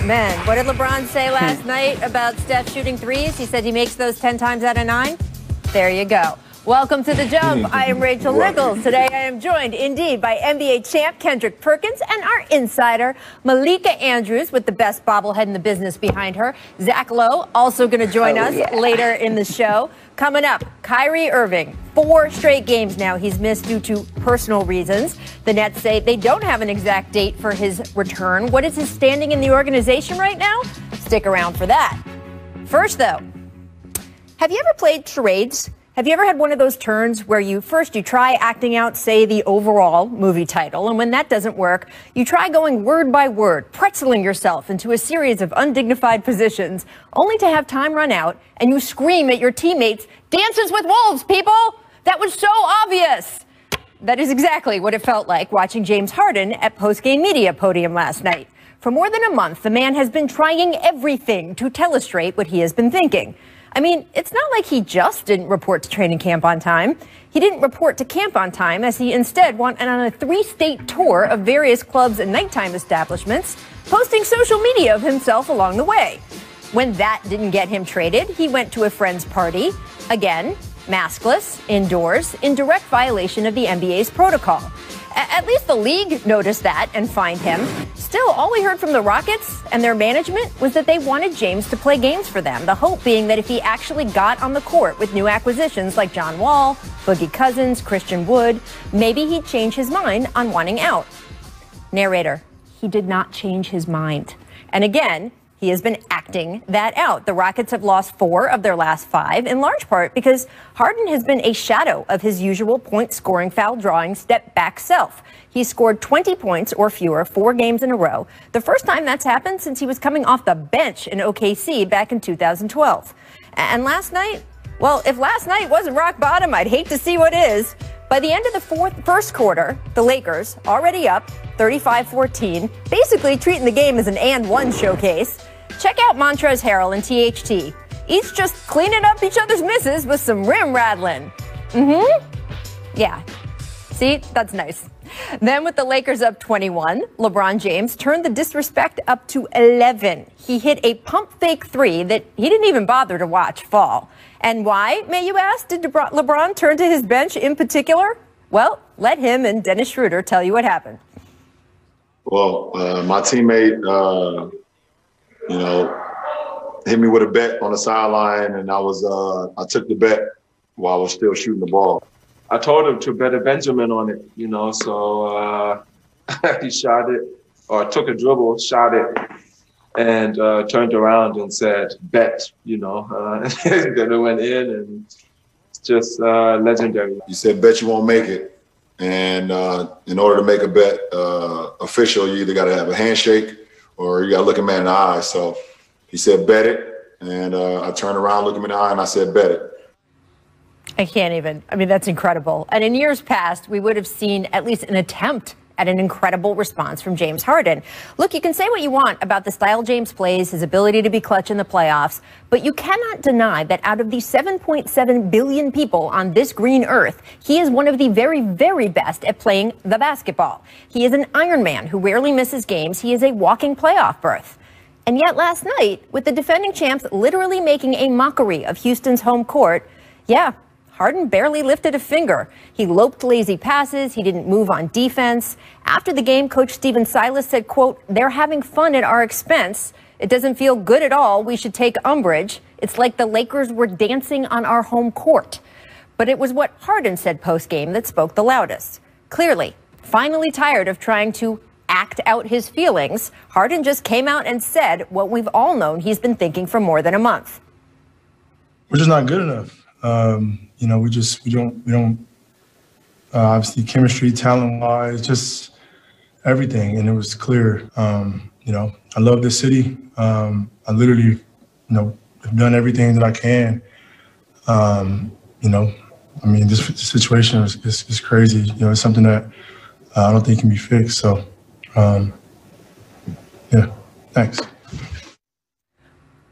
Amen. What did LeBron say last night about Steph shooting threes? He said he makes those 10 times out of 9. There you go. Welcome to The Jump. I am Rachel Nichols. Today I am joined indeed by NBA champ Kendrick Perkins and our insider Malika Andrews with the best bobblehead in the business behind her. Zach Lowe also going to join us later in the show. Coming up, Kyrie Irving. 4 straight games now he's missed due to personal reasons. The Nets say they don't have an exact date for his return. What is his standing in the organization right now? Stick around for that. First, though, have you ever played charades? Have you ever had one of those turns where you try acting out, say, the overall movie title, and when that doesn't work, you try going word by word, pretzeling yourself into a series of undignified positions, only to have time run out, and you scream at your teammates, "Dances with Wolves, people! That was so obvious!" That is exactly what it felt like watching James Harden at post-game media podium last night. For more than a month, the man has been trying everything to telestrate what he has been thinking. I mean, it's not like he just didn't report to training camp on time. He didn't report to camp on time, as he instead went on a 3-state tour of various clubs and nighttime establishments, posting social media of himself along the way. When that didn't get him traded, he went to a friend's party, again, maskless, indoors, in direct violation of the NBA's protocol. At least the league noticed that and fined him. Still, all we heard from the Rockets and their management was that they wanted James to play games for them, the hope being that if he actually got on the court with new acquisitions like John Wall, Boogie Cousins, Christian Wood, maybe he'd change his mind on wanting out. Narrator, he did not change his mind. And again, he has been acting that out. The Rockets have lost 4 of their last 5, in large part because Harden has been a shadow of his usual point-scoring, foul-drawing, step-back self. He scored 20 points or fewer 4 games in a row, the first time that's happened since he was coming off the bench in OKC back in 2012. And last night, well, if last night wasn't rock bottom, I'd hate to see what is. By the end of the first quarter, the Lakers, already up 35-14, basically treating the game as an and-one showcase. Check out Montrezl Harrell and THT. Each just cleaning up each other's misses with some rim rattling. Yeah. See, that's nice. Then with the Lakers up 21, LeBron James turned the disrespect up to 11. He hit a pump fake 3 that he didn't even bother to watch fall. And why, may you ask, did LeBron turn to his bench in particular? Well, let him and Dennis Schroeder tell you what happened. Well, my teammate, hit me with a bet on the sideline, and I took the bet while I was still shooting the ball. I told him to bet a Benjamin on it, so he shot it, or took a dribble, shot it, and turned around and said, bet, then it went in, and it's just legendary. He said, bet you won't make it. And in order to make a bet official, you either got to have a handshake or you got to look a man in the eye. So he said, bet it. And I turned around, looked him in the eye, and I said, bet it. I can't even. I mean, that's incredible. And in years past, we would have seen at least an attempt at an incredible response from James Harden. Look, you can say what you want about the style James plays, his ability to be clutch in the playoffs, but you cannot deny that out of the 7.7 billion people on this green earth, he is one of the very, very best at playing the basketball. He is an Iron Man who rarely misses games. He is a walking playoff berth. And yet last night, with the defending champs literally making a mockery of Houston's home court, Harden barely lifted a finger. He loped lazy passes. He didn't move on defense. After the game, Coach Stephen Silas said, quote, "They're having fun at our expense. It doesn't feel good at all. We should take umbrage. It's like the Lakers were dancing on our home court." But it was what Harden said post-game that spoke the loudest. Clearly, finally tired of trying to act out his feelings, Harden just came out and said what we've all known he's been thinking for more than a month. We're just not good enough. We don't obviously chemistry, talent-wise, just everything. And it was clear, I love this city. I literally, have done everything that I can. This situation is crazy. It's something that I don't think can be fixed. So, thanks.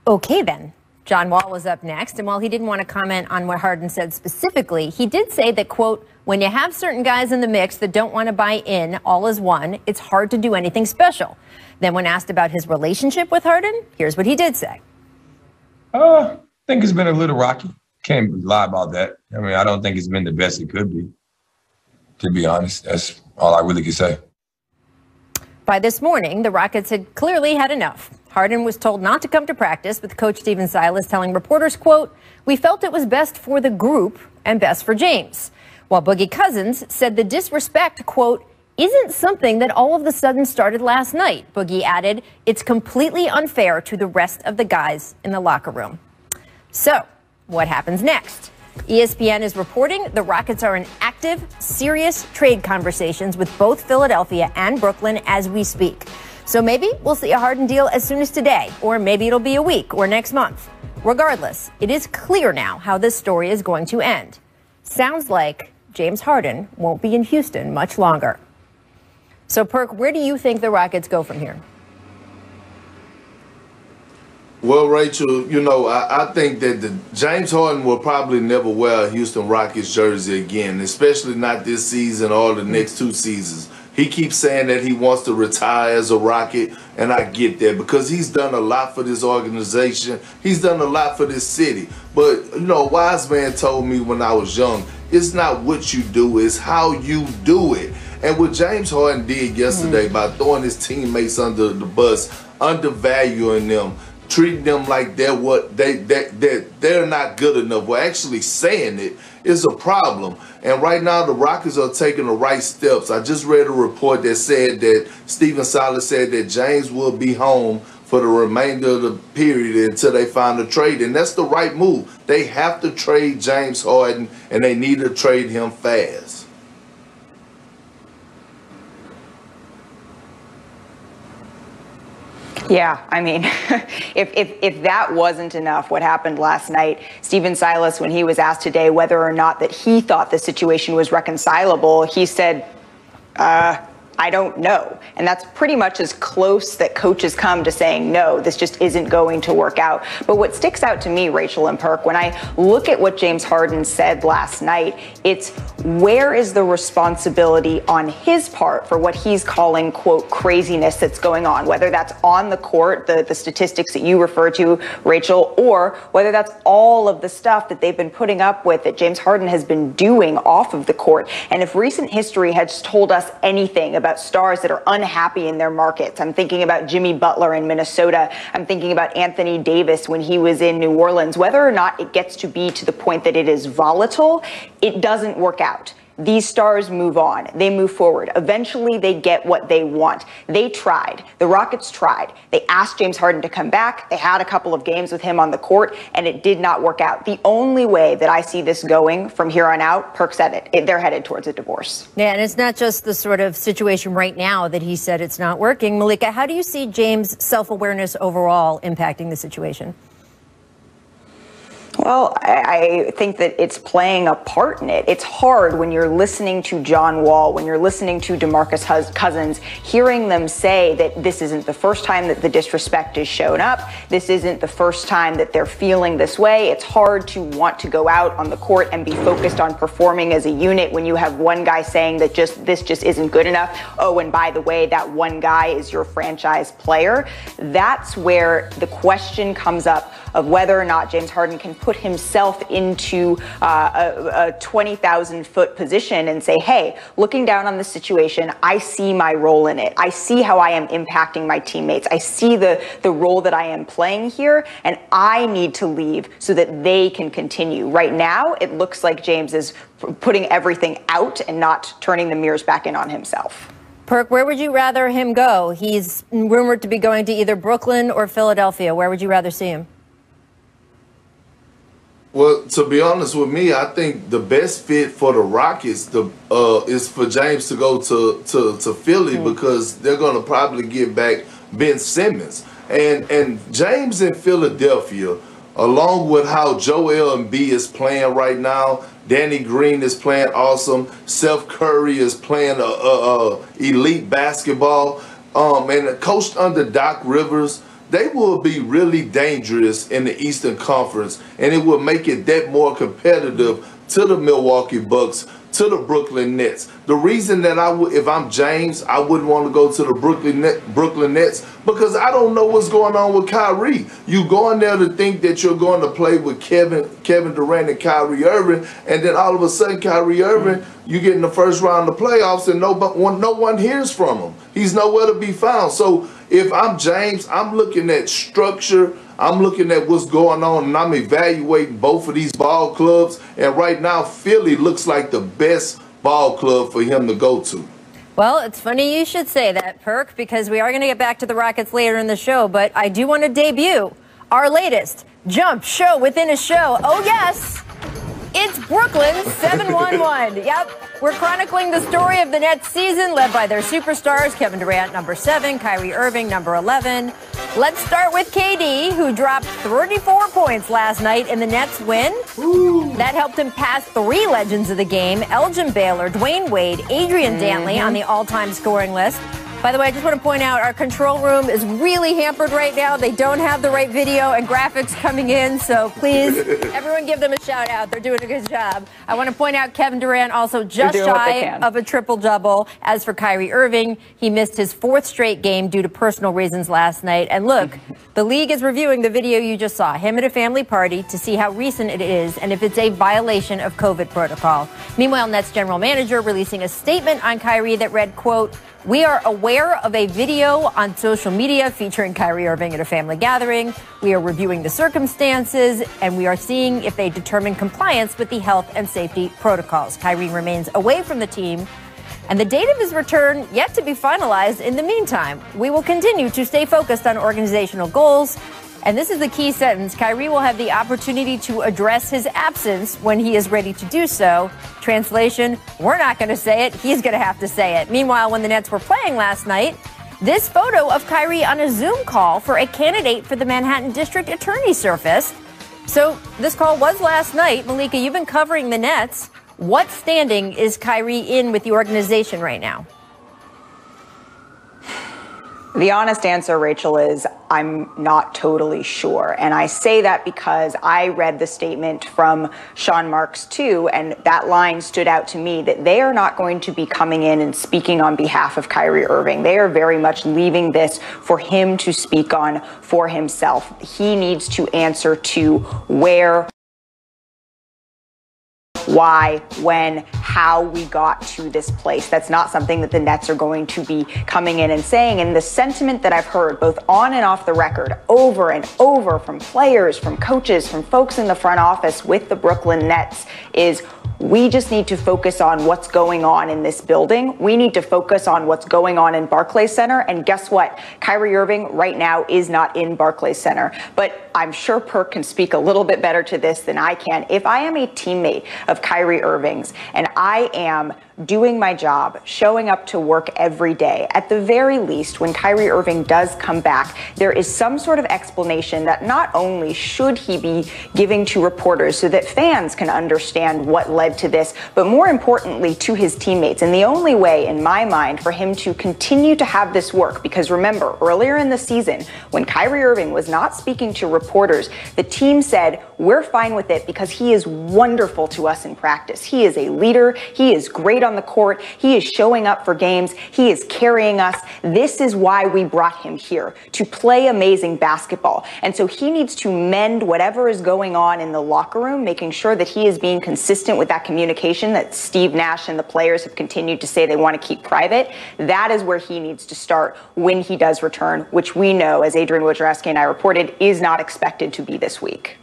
Okay, then. John Wall was up next, and while he didn't want to comment on what Harden said specifically, he did say that, quote, when you have certain guys in the mix that don't want to buy in all as one, it's hard to do anything special. Then when asked about his relationship with Harden, here's what he did say. I think it's been a little rocky. Can't lie about that. I mean, I don't think it's been the best it could be, to be honest. That's all I really can say. By this morning, the Rockets had clearly had enough. Harden was told not to come to practice, with coach Stephen Silas telling reporters, quote, we felt it was best for the group and best for James. While Boogie Cousins said the disrespect, quote, isn't something that all of a sudden started last night. Boogie added, it's completely unfair to the rest of the guys in the locker room. So what happens next? ESPN is reporting the Rockets are in active, serious trade conversations with both Philadelphia and Brooklyn as we speak. So maybe we'll see a Harden deal as soon as today, or maybe it'll be a week or next month. Regardless, it is clear now how this story is going to end. Sounds like James Harden won't be in Houston much longer. So, Perk, where do you think the Rockets go from here? Well, Rachel, I think that James Harden will probably never wear a Houston Rockets jersey again, especially not this season or the next 2 seasons. He keeps saying that he wants to retire as a Rocket, and I get that because he's done a lot for this organization. He's done a lot for this city. But, a wise man told me when I was young, it's not what you do, it's how you do it. And what James Harden did yesterday by throwing his teammates under the bus, undervaluing them, treating them like they're not good enough, or actually saying it, is a problem. And right now the Rockets are taking the right steps. I just read a report that said that Stephen Silas said that James will be home for the remainder of the period until they find a trade. And that's the right move. They have to trade James Harden, and they need to trade him fast. Yeah, I mean, if that wasn't enough, what happened last night, Stephen Silas, when he was asked today whether or not that he thought the situation was reconcilable, he said, I don't know. And that's pretty much as close that coaches come to saying, no, this just isn't going to work out. But what sticks out to me, Rachel and Perk, when I look at what James Harden said last night, it's where is the responsibility on his part for what he's calling, quote, craziness that's going on, whether that's on the court, the statistics that you refer to, Rachel, or whether that's all of the stuff that they've been putting up with that James Harden has been doing off of the court. And if recent history has told us anything about stars that are unhappy in their markets, I'm thinking about Jimmy Butler in Minnesota. I'm thinking about Anthony Davis when he was in New Orleans. Whether or not it gets to be to the point that it is volatile, it doesn't work out. These stars move on. They move forward. Eventually, they get what they want. They tried. The Rockets tried. They asked James Harden to come back. They had a couple of games with him on the court, and it did not work out. The only way that I see this going from here on out, Perk said it, they're headed towards a divorce. Yeah, and it's not just the sort of situation right now that he said it's not working. Malika, how do you see James' self-awareness overall impacting the situation? Well, I think that it's playing a part in it. It's hard when you're listening to John Wall, when you're listening to DeMarcus Cousins, hearing them say that this isn't the first time that the disrespect has shown up. This isn't the first time that they're feeling this way. It's hard to want to go out on the court and be focused on performing as a unit when you have one guy saying that this just isn't good enough. Oh, and by the way, that one guy is your franchise player. That's where the question comes up of whether or not James Harden can put himself into a 20,000-foot position and say, hey, looking down on the situation, I see my role in it. I see how I am impacting my teammates. I see the role that I am playing here, and I need to leave so that they can continue. Right now, it looks like James is putting everything out and not turning the mirrors back in on himself. Perk, where would you rather him go? He's rumored to be going to either Brooklyn or Philadelphia. Where would you rather see him? Well, to be honest with me, I think the best fit for the Rockets is for James to go to Philly because they're going to probably get back Ben Simmons. And James in Philadelphia, along with how Joel Embiid is playing right now, Danny Green is playing awesome, Steph Curry is playing elite basketball, and coached under Doc Rivers, they will be really dangerous in the Eastern Conference, and it will make it that more competitive to the Milwaukee Bucks, to the Brooklyn Nets. The reason that if I'm James, I wouldn't want to go to the Brooklyn Nets, because I don't know what's going on with Kyrie. You go in there to think that you're going to play with Kevin Durant and Kyrie Irving, and then all of a sudden Kyrie Irving, you get in the first round of playoffs and no one hears from him. He's nowhere to be found. So if I'm James, I'm looking at structure, I'm looking at what's going on, and I'm evaluating both of these ball clubs. And right now, Philly looks like the best ball club for him to go to. Well, it's funny you should say that, Perk, because we are going to get back to the Rockets later in the show. But I do want to debut our latest Jump show within a show. Oh, yes. It's Brooklyn's 7-1-1. Yep. We're chronicling the story of the Nets season led by their superstars, Kevin Durant, number 7, Kyrie Irving, number 11. Let's start with KD, who dropped 34 points last night in the Nets win. Ooh. That helped him pass 3 legends of the game, Elgin Baylor, Dwayne Wade, Adrian Dantley on the all-time scoring list. By the way, I just want to point out our control room is really hampered right now. They don't have the right video and graphics coming in, so please, everyone give them a shout out. They're doing a good job. I want to point out Kevin Durant also just shy of a triple-double. As for Kyrie Irving, he missed his 4th straight game due to personal reasons last night. And look, the league is reviewing the video you just saw, him at a family party, to see how recent it is and if it's a violation of COVID protocol. Meanwhile, Nets general manager releasing a statement on Kyrie that read, quote, "We are aware of a video on social media featuring Kyrie Irving at a family gathering. We are reviewing the circumstances, and we are seeing if they determine compliance with the health and safety protocols." Kyrie remains away from the team, and the date of his return yet to be finalized. In the meantime, we will continue to stay focused on organizational goals. And this is the key sentence. Kyrie will have the opportunity to address his absence when he is ready to do so. Translation, we're not going to say it. He's going to have to say it. Meanwhile, when the Nets were playing last night, this photo of Kyrie on a Zoom call for a candidate for the Manhattan District Attorney surfaced. So this call was last night. Malika, you've been covering the Nets. What standing is Kyrie in with the organization right now? The honest answer, Rachel, is I'm not totally sure. And I say that because I read the statement from Sean Marks, too, and that line stood out to me that they are not going to be coming in and speaking on behalf of Kyrie Irving. They are very much leaving this for him to speak on for himself. He needs to answer to where, why, when, how we got to this place. That's not something that the Nets are going to be coming in and saying. And the sentiment that I've heard both on and off the record over and over from players, from coaches, from folks in the front office with the Brooklyn Nets is, we just need to focus on what's going on in this building. We need to focus on what's going on in Barclays Center. And guess what? Kyrie Irving right now is not in Barclays Center. But I'm sure Perk can speak a little bit better to this than I can. If I am a teammate of Kyrie Irving's and I am doing my job, showing up to work every day, at the very least, when Kyrie Irving does come back, there is some sort of explanation that not only should he be giving to reporters so that fans can understand what led to this, but more importantly to his teammates. And the only way, in my mind, for him to continue to have this work, because remember, earlier in the season, when Kyrie Irving was not speaking to reporters, the team said, we're fine with it because he is wonderful to us in practice. He is a leader. He is great on the court. He is showing up for games. He is carrying us. This is why we brought him here, to play amazing basketball. And so he needs to mend whatever is going on in the locker room, making sure that he is being consistent with that communication that Steve Nash and the players have continued to say they want to keep private. That is where he needs to start when he does return, which we know, as Adrian Wojnarowski and I reported, is not expected to be this week.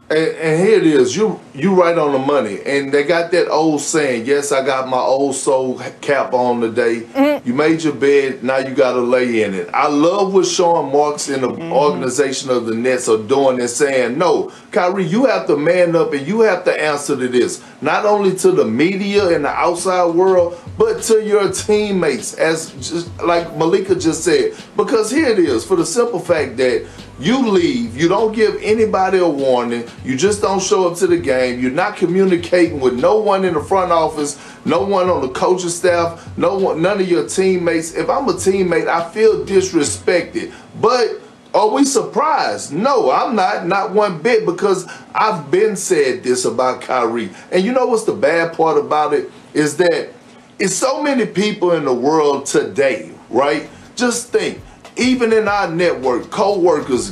And here it is, you right on the money. And they got that old saying, yes, I got my old soul cap on today. Mm-hmm. You made your bed, now you got to lay in it. I love what Sean Marks and the organization of the Nets are doing and saying, no, Kyrie, you have to man up and you have to answer to this. Not only to the media and the outside world, but to your teammates, as just like Malika just said. Because here it is, for the simple fact that you leave, you don't give anybody a warning, you just don't show up to the game, you're not communicating with no one in the front office, no one on the coaching staff, none of your teammates. If I'm a teammate, I feel disrespected. But are we surprised? No, I'm not one bit, because I've been said this about Kyrie. And you know what's the bad part about it? Is that it's so many people in the world today, right? Just think, even in our network, co-workers,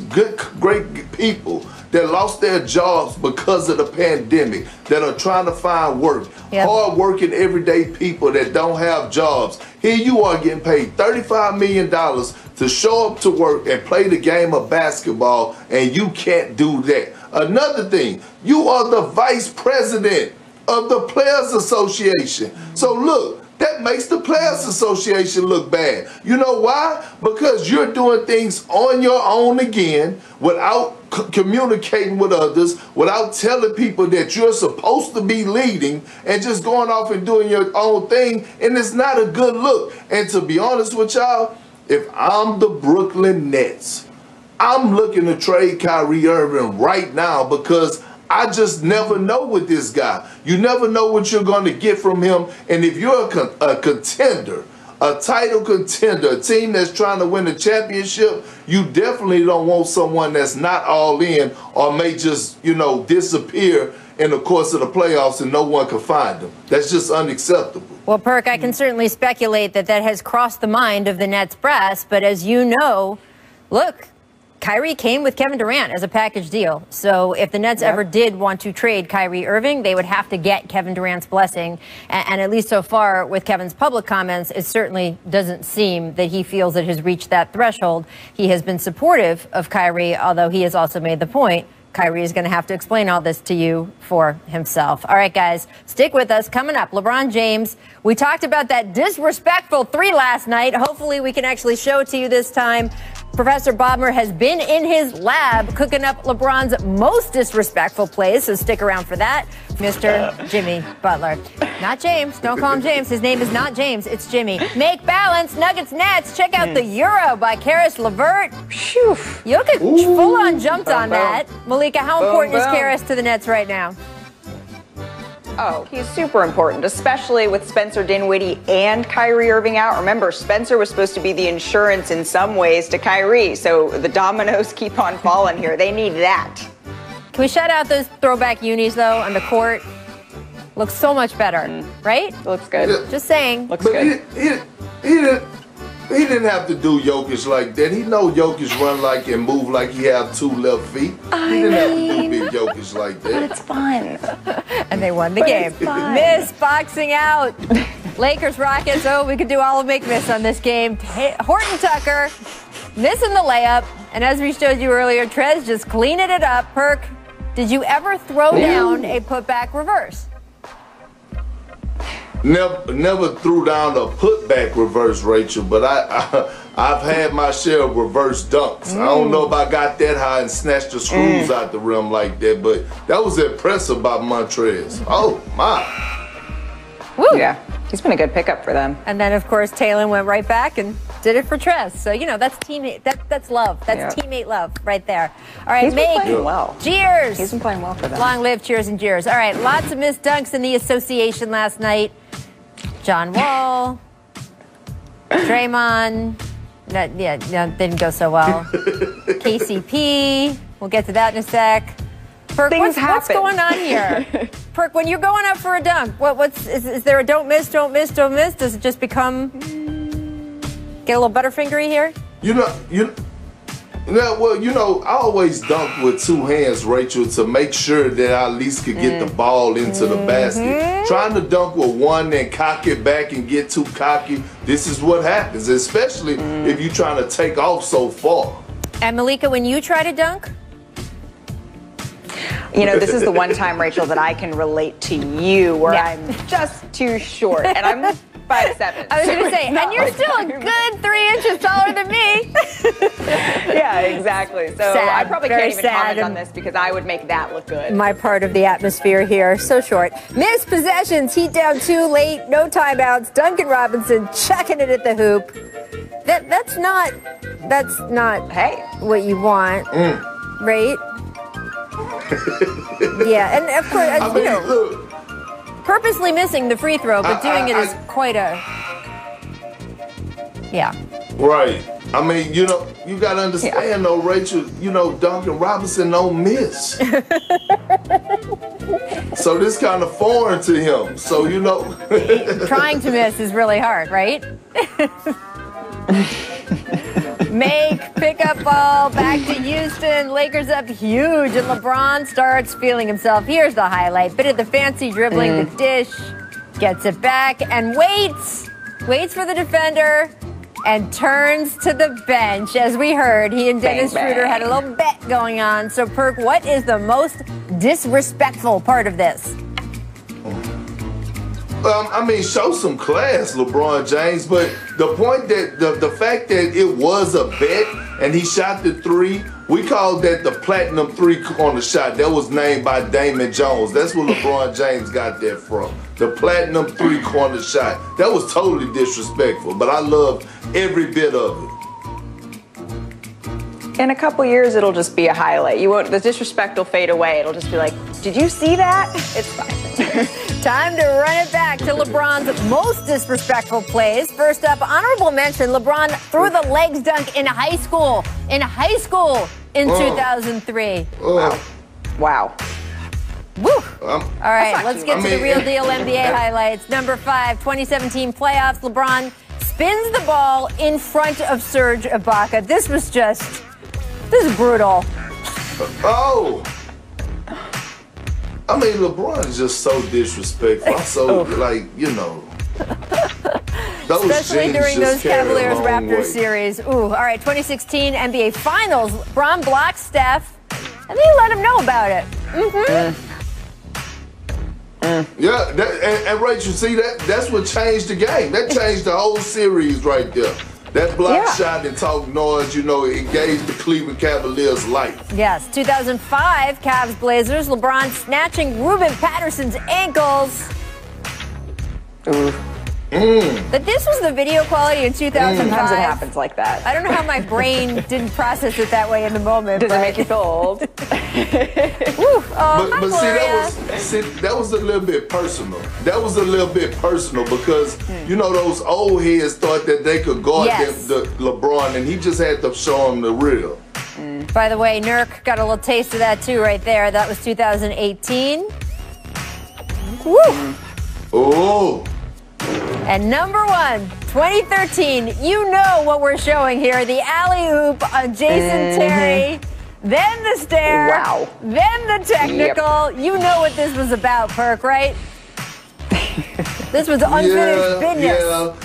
great people that lost their jobs because of the pandemic, that are trying to find work, hard-working, everyday people that don't have jobs. Here you are getting paid $35 million to show up to work and play the game of basketball, and you can't do that. Another thing, you are the vice president of the Players Association. So look, that makes the Players Association look bad. You know why? Because you're doing things on your own again, without communicating with others, without telling people that you're supposed to be leading, and just going off and doing your own thing, and it's not a good look. And to be honest with y'all, if I'm the Brooklyn Nets, I'm looking to trade Kyrie Irving right now, because I just never know with this guy. You never know what you're going to get from him. And if you're a contender, a title contender, a team that's trying to win a championship, you definitely don't want someone that's not all in, or may just, disappear in the course of the playoffs and no one can find them. That's just unacceptable. Well, Perk, I can certainly speculate that has crossed the mind of the Nets brass. But as you know, look, Kyrie came with Kevin Durant as a package deal. So if the Nets ever did want to trade Kyrie Irving, they would have to get Kevin Durant's blessing. And at least so far with Kevin's public comments, it certainly doesn't seem that he feels it has reached that threshold. He has been supportive of Kyrie, although he has also made the point Kyrie is going to have to explain all this to you for himself. All right, guys, stick with us. Coming up, LeBron James. We talked about that disrespectful 3 last night. Hopefully we can actually show it to you this time. Professor Bodmer has been in his lab cooking up LeBron's most disrespectful plays, so stick around for that. Mr. Jimmy Butler. Not James. Don't call him James. His name is not James. It's Jimmy. Make balance. Nuggets Nets. Check out the Euro by Karis LeVert. Phew. Jokic full-on jumped on that. Malika, how important is Karis to the Nets right now? Oh, he's super important, especially with Spencer Dinwiddie and Kyrie Irving out. Remember, Spencer was supposed to be the insurance in some ways to Kyrie, so the dominoes keep on falling here. They need that. Can we shout out those throwback unis, though, on the court? Looks so much better, right? Looks good. Just saying. Looks good. He didn't have to do Jokic like that. He know Jokic run like and move like he have 2 left feet. He didn't have to do big Jokic like that. But it's fun. And they won the game. Miss boxing out. Lakers Rockets. Oh, we could do all of make miss on this game. Horton Tucker missing the layup. And as we showed you earlier, Trez just cleaning it up. Perk, did you ever throw down a putback reverse? Never threw down a putback reverse, Rachel, but I've had my share of reverse dunks. I don't know if I got that high and snatched the screws out the rim like that, but that was impressive about Montrez. Oh, my. Woo. Yeah, he's been a good pickup for them. And then, of course, Taylor went right back and did it for Trez. So, that's teammate. That's love. That's teammate love right there. All right, he's been playing well. Cheers. He's been playing well for them. Long live cheers and jeers. All right, lots of missed dunks in the association last night. John Wall, Draymond, didn't go so well. KCP, we'll get to that in a sec. Perk, what's going on here? Perk, when you're going up for a dunk, is there a don't miss? Does it just become get a little butterfingery here? I always dunk with 2 hands, Rachel, to make sure that I at least could get the ball into the basket. Trying to dunk with 1 and cock it back and get too cocky, this is what happens, especially if you're trying to take off so far. And Malika, when you try to dunk? This is the one time, Rachel, that I can relate to you where I'm just too short. And I'm 5'7". I was going to say, and you're still a good 3 inches taller than me. Yeah, exactly. So sad, I probably can't even comment sad. on this because I would make that look good. My part of the atmosphere here, so short. Missed possessions, Heat down 2 late, no timeouts. Duncan Robinson chucking it at the hoop. That's not Hey, what you want, right? Yeah, and of course, look, purposely missing the free throw, but doing it is quite a, yeah. right. I mean, you got to understand, though, Rachel, Duncan Robinson don't miss. So this kind of foreign to him. So, Trying to miss is really hard, right? Pickup ball, back to Houston. Lakers up huge, and LeBron starts feeling himself. Here's the highlight. Bit of the fancy dribbling, the dish, gets it back, and waits for the defender, and turns to the bench. As we heard, he and Dennis Schroeder had a little bet going on. So, Perk, what is the most disrespectful part of this? Show some class, LeBron James. But the point that the fact that it was a bet and he shot the three, we called that the platinum three-corner shot. That was named by Damon Jones. That's where LeBron James got that from. The platinum three-corner shot. That was totally disrespectful, but I loved every bit of it. in a couple years, it'll just be a highlight. The disrespect will fade away. It'll just be like, did you see that? It's fine. Time to run it back to LeBron's most disrespectful plays. First up, honorable mention, LeBron threw the legs dunk in high school. In 2003. Wow. Woo! All right, let's get to the real deal NBA highlights. Number 5, 2017 playoffs. LeBron spins the ball in front of Serge Ibaka. This is brutal. LeBron is just so disrespectful. Especially during those Cavaliers-Raptors series. All right, 2016 NBA Finals. LeBron blocks Steph, and they let him know about it. Yeah, and Rachel, see, that's what changed the game. That changed the whole series right there. That block shot and talk noise, it gave the Cleveland Cavaliers life. Yes, 2005 Cavs Blazers. LeBron snatching Ruben Patterson's ankles. But this was the video quality in 2005. Sometimes it happens like that. I don't know how my brain didn't process it that way in the moment. Does it make you feel old? But that was a little bit personal. That was a little bit personal because, those old heads thought that they could guard the LeBron, and he just had to show them the real. By the way, Nurk got a little taste of that too right there. That was 2018. Woo! Oh. And number 1, 2013, you know what we're showing here. The alley-oop on Jason Terry. Then the stare. Wow. Then the technical. Yep. You know what this was about, Perk, right? This was unfinished business. Yeah,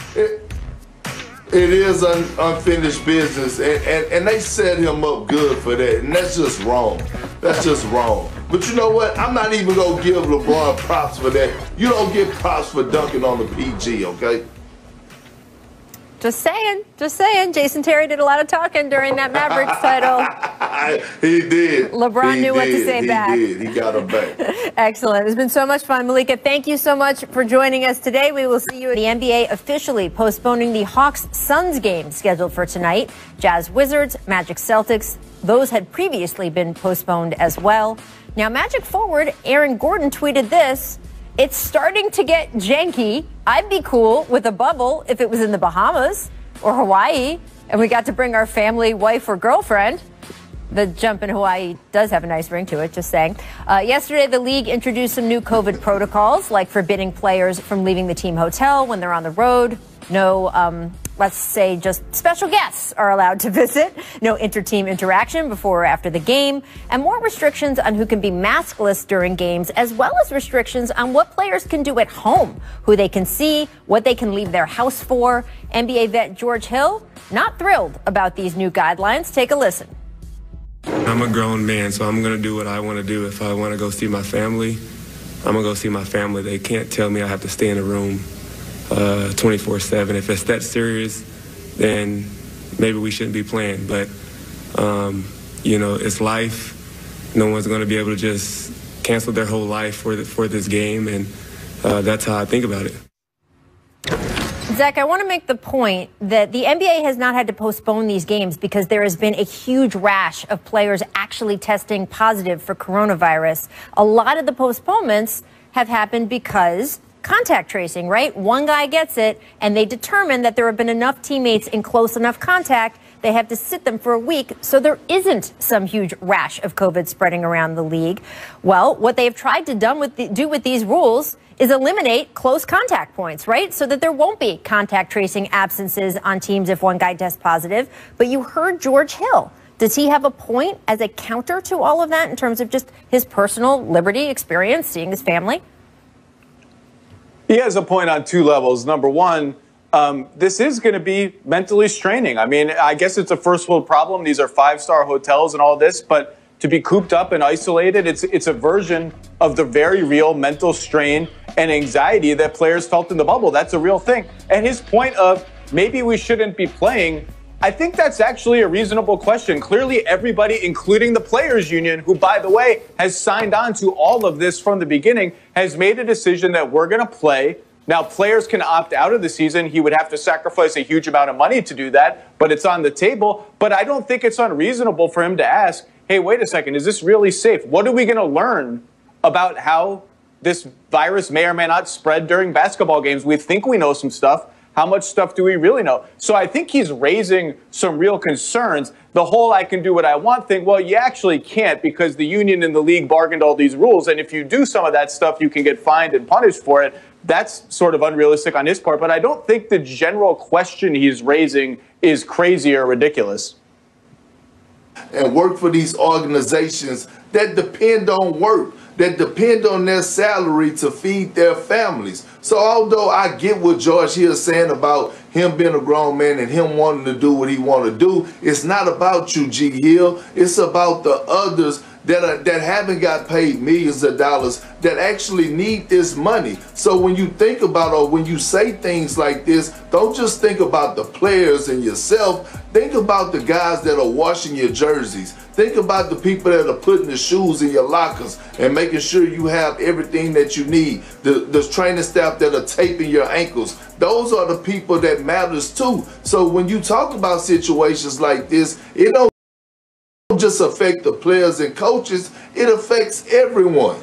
it is unfinished business. And they set him up good for that. And that's just wrong. That's just wrong. But you know what? I'm not even going to give LeBron props for that. You don't get props for dunking on the PG, okay? Just saying. Jason Terry did a lot of talking during that Mavericks title. He did. LeBron knew what to say back. He did. He got him back. Excellent. It's been so much fun. Malika, thank you so much for joining us today. We will see you at the NBA officially postponing the Hawks-Suns game scheduled for tonight. Jazz Wizards, Magic Celtics, those had previously been postponed as well. Now, Magic forward Aaron Gordon tweeted this: "It's starting to get janky. I'd be cool with a bubble if it was in the Bahamas or Hawaii, and we got to bring our family, wife, or girlfriend." The jump in Hawaii does have a nice ring to it, just saying. Yesterday, the league introduced some new COVID protocols, like forbidding players from leaving the team hotel when they're on the road. No, let's say just special guests are allowed to visit. No inter-team interaction before or after the game. And more restrictions on who can be maskless during games, as well as restrictions on what players can do at home, who they can see, what they can leave their house for. NBA vet George Hill, not thrilled about these new guidelines. Take a listen. I'm a grown man, so I'm going to do what I want to do. If I want to go see my family, I'm going to go see my family. They can't tell me I have to stay in a room 24/7. If it's that serious, then maybe we shouldn't be playing. But It's life. No one's going to be able to just cancel their whole life for this game, and that's how I think about it. Zach, I want to make the point that the NBA has not had to postpone these games because there has been a huge rash of players actually testing positive for coronavirus. A lot of the postponements have happened because contact tracing, right? One guy gets it, and they determine that there have been enough teammates in close enough contact. They have to sit them for a week, so there isn't some huge rash of COVID spreading around the league. Well, what they have tried to do with these rules is eliminate close contact points, right? So that there won't be contact tracing absences on teams if one guy tests positive. But you heard George Hill. Does he have a point as a counter to all of that in terms of just his personal liberty experience, seeing his family? He has a point on two levels. Number one, this is going to be mentally straining. I mean, I guess it's a first world problem. These are five-star hotels and all this, but to be cooped up and isolated, it's a version of the very real mental strain and anxiety that players felt in the bubble. That's a real thing. And his point of maybe we shouldn't be playing, I think that's actually a reasonable question. Clearly, everybody, including the Players Union, who, by the way, has signed on to all of this from the beginning, has made a decision that we're going to play. Now, players can opt out of the season. He would have to sacrifice a huge amount of money to do that, but it's on the table. But I don't think it's unreasonable for him to ask, hey, wait a second, is this really safe? What are we going to learn about how this virus may or may not spread during basketball games? We think we know some stuff. How much stuff do we really know? So I think he's raising some real concerns. The whole I can do what I want thing, well, you actually can't because the union and the league bargained all these rules. And if you do some of that stuff, you can get fined and punished for it. That's sort of unrealistic on his part. But I don't think the general question he's raising is crazy or ridiculous. And work for these organizations that depend on work, that depend on their salary to feed their families. So although I get what George Hill is saying about him being a grown man and him wanting to do what he want to do, it's not about you, G. Hill. It's about the others that haven't got paid millions of dollars that actually need this money. So when you think about or when you say things like this, don't just think about the players and yourself. Think about the guys that are washing your jerseys. Think about the people that are putting the shoes in your lockers and making sure you have everything that you need. The training staff that are taping your ankles. Those are the people that matters too. So when you talk about situations like this, it don't just affect the players and coaches, it affects everyone.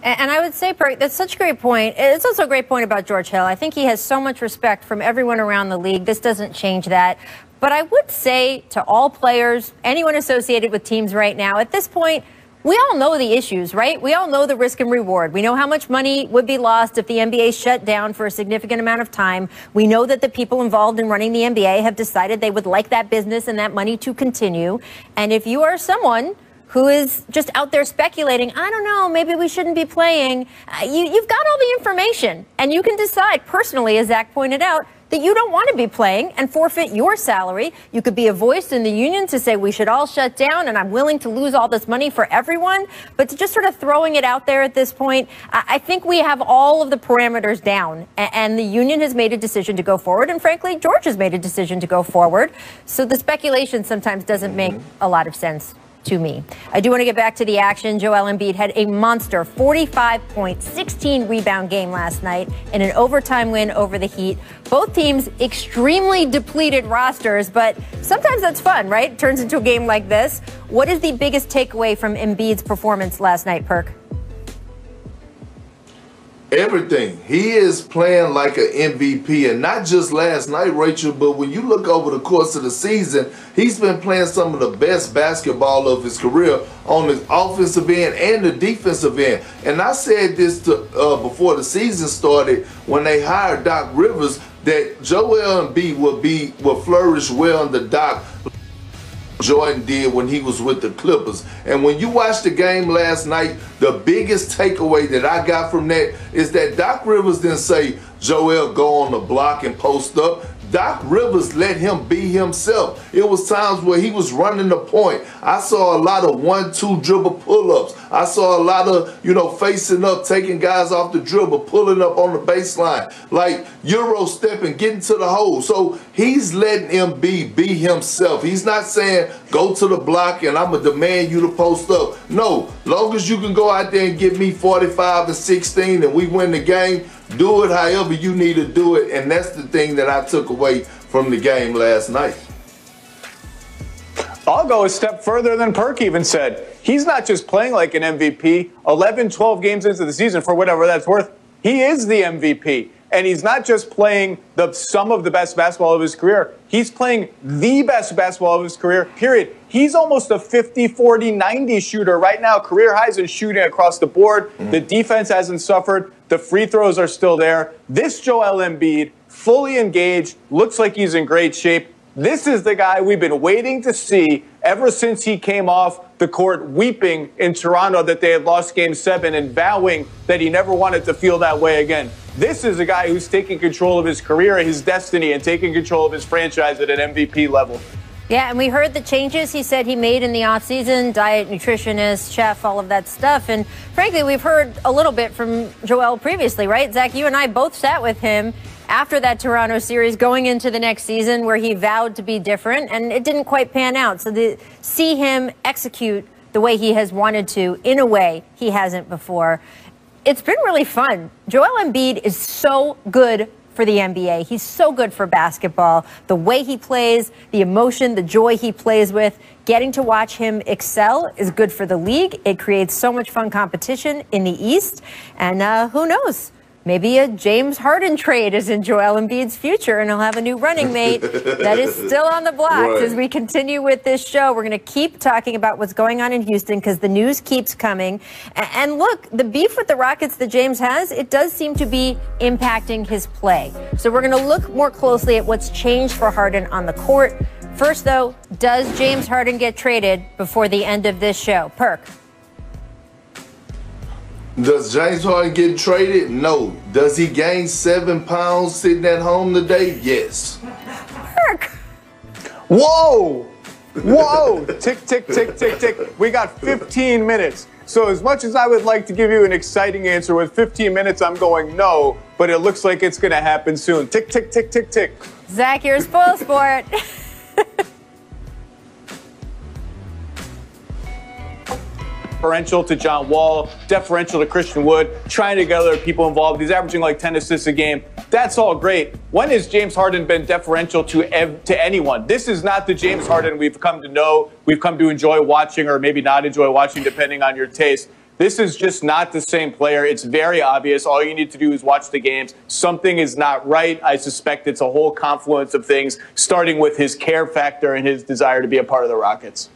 And I would say, Perk, that's such a great point. It's also a great point about George Hill. I think he has so much respect from everyone around the league. This doesn't change that. But I would say to all players, anyone associated with teams right now, at this point, we all know the issues, right? We all know the risk and reward. We know how much money would be lost if the NBA shut down for a significant amount of time. We know that the people involved in running the NBA have decided they would like that business and that money to continue. And if you are someone who is just out there speculating, I don't know, maybe we shouldn't be playing, you've got all the information. And you can decide personally, as Zach pointed out, that you don't want to be playing and forfeit your salary. You could be a voice in the union to say we should all shut down and I'm willing to lose all this money for everyone. But to just sort of throwing it out there at this point, I think we have all of the parameters down and the union has made a decision to go forward. And frankly, George has made a decision to go forward. So the speculation sometimes doesn't make a lot of sense to me. I do want to get back to the action. Joel Embiid had a monster 45-point, 16-rebound game last night in an overtime win over the Heat. Both teams extremely depleted rosters, but sometimes that's fun, right? It turns into a game like this. What is the biggest takeaway from Embiid's performance last night, Perk? Everything. He is playing like an MVP, and not just last night, Rachel, but when you look over the course of the season, he's been playing some of the best basketball of his career on the offensive end and the defensive end. And I said this before the season started when they hired Doc Rivers, that Joel Embiid will flourish well under Doc Jordan did when he was with the Clippers. And when you watch the game last night, the biggest takeaway that I got from that is that Doc Rivers didn't say, Joel, go on the block and post up. Doc Rivers let him be himself. It was times where he was running the point. I saw a lot of 1-2 dribble pull-ups. I saw a lot of, facing up, taking guys off the dribble, pulling up on the baseline, like Euro stepping, getting to the hole. So he's letting him be himself. He's not saying, go to the block and I'm going to demand you to post up. No, long as you can go out there and get me 45 and 16 and we win the game, do it however you need to do it, and that's the thing that I took away from the game last night. I'll go a step further than Perk even said. He's not just playing like an MVP. 11, 12 games into the season, for whatever that's worth, he is the MVP. And he's not just playing some of the best basketball of his career. He's playing the best basketball of his career, period. He's almost a 50, 40, 90 shooter right now. Career highs in shooting across the board. The defense hasn't suffered. The free throws are still there. This Joel Embiid, fully engaged, looks like he's in great shape. This is the guy we've been waiting to see ever since he came off the court weeping in Toronto that they had lost Game 7 and vowing that he never wanted to feel that way again. This is a guy who's taking control of his career, his destiny, and taking control of his franchise at an MVP level. Yeah, and we heard the changes he said he made in the offseason, diet, nutritionist, chef, all of that stuff. And frankly, we've heard a little bit from Joel previously, right? Zach, you and I both sat with him after that Toronto series going into the next season where he vowed to be different, and it didn't quite pan out. So to see him execute the way he has wanted to in a way he hasn't before, it's been really fun. Joel Embiid is so good for the NBA. He's so good for basketball. The way he plays, the emotion, the joy he plays with, getting to watch him excel is good for the league. It creates so much fun competition in the East. And who knows? Maybe a James Harden trade is in Joel Embiid's future, and he'll have a new running mate that is still on the blocks. Right. As we continue with this show, we're going to keep talking about what's going on in Houston because the news keeps coming. And look, the beef with the Rockets that James has, it does seem to be impacting his play. So we're going to look more closely at what's changed for Harden on the court. First, though, does James Harden get traded before the end of this show? Perk. Does James Harden get traded? No. Does he gain 7 pounds sitting at home today? Yes. Perk. Whoa! Whoa! Tick, tick, tick, tick, tick. We got 15 minutes. So as much as I would like to give you an exciting answer with 15 minutes, I'm going no, but it looks like it's going to happen soon. Tick, tick, tick, tick, tick. Zach, you're a spoil sport. Deferential to John Wall, deferential to Christian Wood, trying to get other people involved. He's averaging like 10 assists a game. That's all great. When has James Harden been deferential to anyone? This is not the James Harden we've come to know, we've come to enjoy watching, or maybe not enjoy watching, depending on your taste. This is just not the same player. It's very obvious. All you need to do is watch the games. Something is not right. I suspect it's a whole confluence of things, starting with his care factor and his desire to be a part of the Rockets.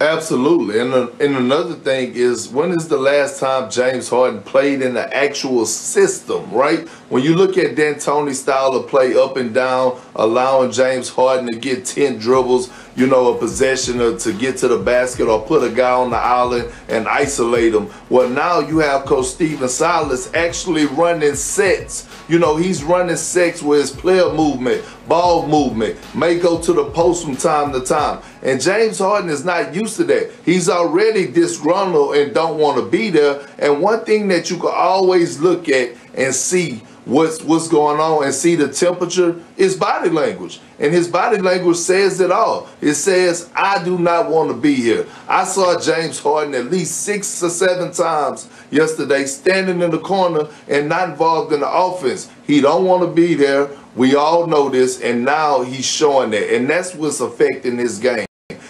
Absolutely. And another thing is, when is the last time James Harden played in the actual system, right? When you look at D'Antoni's style of play up and down, allowing James Harden to get 10 dribbles, a possession to get to the basket or put a guy on the island and isolate him. Well, now you have Coach Stephen Silas actually running sets. He's running sets with his player movement, ball movement, may go to the post from time to time. And James Harden is not used to that. He's already disgruntled and don't want to be there. And one thing that you can always look at and see what's going on and see the temperature is body language. And his body language says it all. It says, I do not want to be here. I saw James Harden at least 6 or 7 times yesterday standing in the corner and not involved in the offense. He don't want to be there. We all know this, and now he's showing that. And that's what's affecting this game.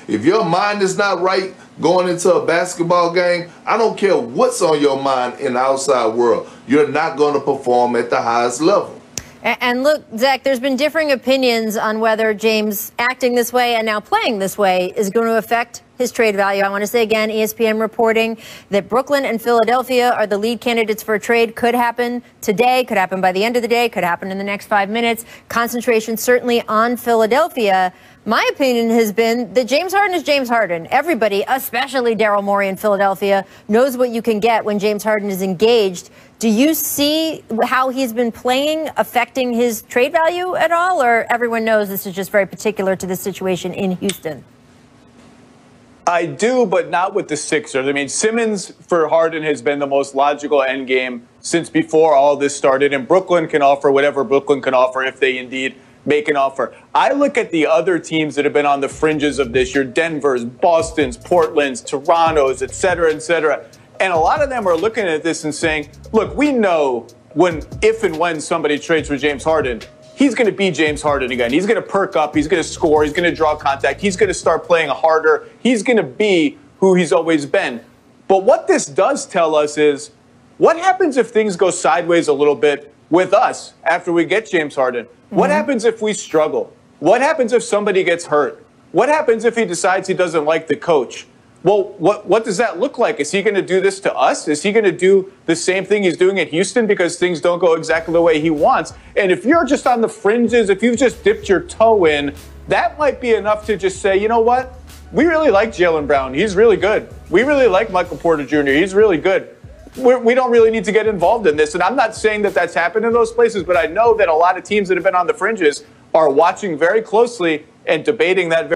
If your mind is not right going into a basketball game, I don't care what's on your mind in the outside world, you're not going to perform at the highest level. And look, Zach, there's been differing opinions on whether James acting this way and now playing this way is going to affect his trade value. I want to say again, ESPN reporting that Brooklyn and Philadelphia are the lead candidates for a trade. Could happen today, could happen by the end of the day, could happen in the next 5 minutes. Concentration certainly on Philadelphia. My opinion has been that James Harden is James Harden. Everybody, especially Daryl Morey in Philadelphia, knows what you can get when James Harden is engaged. Do you see how he's been playing affecting his trade value at all, or everyone knows this is just very particular to the situation in Houston? I do, but not with the Sixers. I mean, Simmons for Harden has been the most logical endgame since before all this started, and Brooklyn can offer whatever Brooklyn can offer if they indeed make an offer. I look at the other teams that have been on the fringes of this, your Denvers, Bostons, Portlands, Torontos, et cetera, and a lot of them are looking at this and saying, look, we know if and when somebody trades for James Harden, he's going to be James Harden again. He's going to perk up. He's going to score. He's going to draw contact. He's going to start playing harder. He's going to be who he's always been. But what this does tell us is, what happens if things go sideways a little bit with us after we get James Harden? What happens if we struggle? What happens if somebody gets hurt? What happens if he decides he doesn't like the coach? Well, what does that look like? Is he going to do this to us? Is he going to do the same thing he's doing at Houston because things don't go exactly the way he wants? And if you're just on the fringes, if you've just dipped your toe in, that might be enough to just say, you know what? We really like Jaylen Brown. He's really good. We really like Michael Porter Jr. He's really good. We don't really need to get involved in this. And I'm not saying that that's happened in those places, but I know that a lot of teams that have been on the fringes are watching very closely and debating that